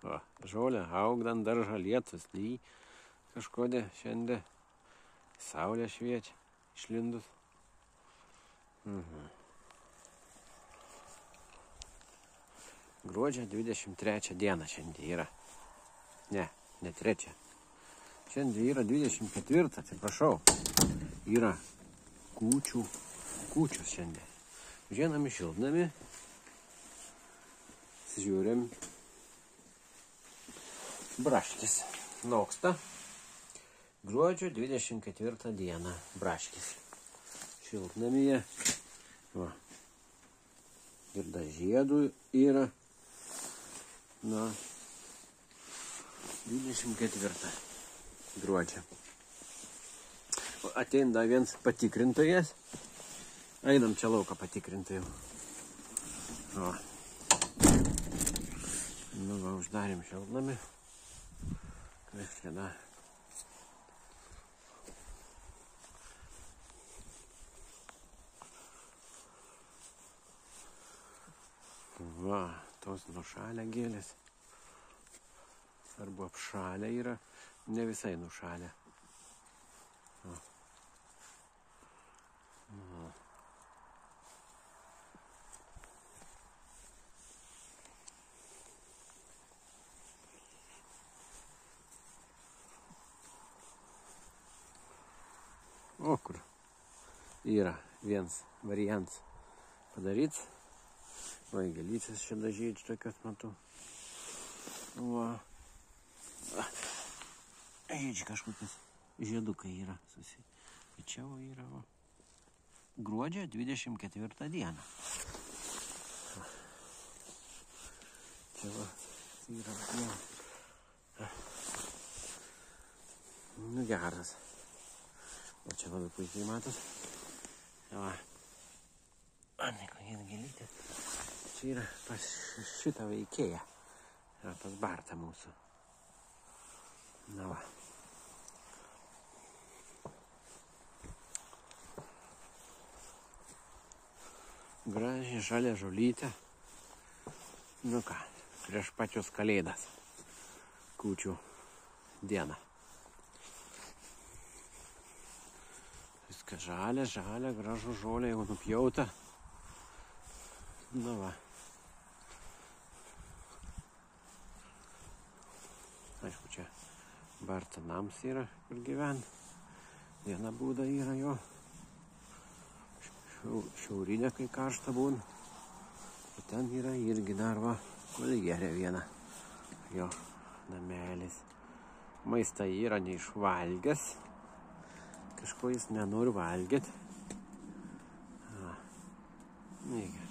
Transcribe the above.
O, žolė augdant daržą lietus, kažkodė šiandien saulė šviečia, išlindus. Gruodžio 23 dieną šiandien yra. Ne 3. Šiandien yra 24, atsiprašau. Yra kūčios šiandien. Žienami šiltnami. Žiūrim. Braškis noksta. Gruodžio 24 dieną braškis. Šiltnamyje. Va. Ir dažiedų yra. Na, 24 gruodžio. Ateina dar vienas patikrintojas. Einam čia lauką patikrintojų. O. Nu, va, uždarėm šiltnamį. Kažkada. Va, tos nušalę gėlės. Arba apšalę yra. Ne visai nušalę. O kur yra vienas variantas padaryts. Va, gėlycės čia dažyti tokios matau. Va. Žiūrėk, kažkokios žiedukai yra susipečiau yra. Va. Gruodžio 24 dieną. Čia va yra. Nu geras. O čia labai puikiai matos. Va. Kokia gėlytė. Čia yra pas šitą veikėją. Yra pas Bartą mūsų. Na va. Gražiai žalia žolytė. Nu ką, prieš pačios kalėdas. Kūčių dieną. Viskas žalia, gražu žolė jau nupjauta. Na va. Aišku, čia Barto nams yra, kur gyvena. Viena būda yra jo. Šiaurinė, kai karšta būna. O ten yra irgi dar va, kolegerė viena. Jo namelis. Maistą yra neišvalgęs. Kažko jis nenori valgyti. Negi.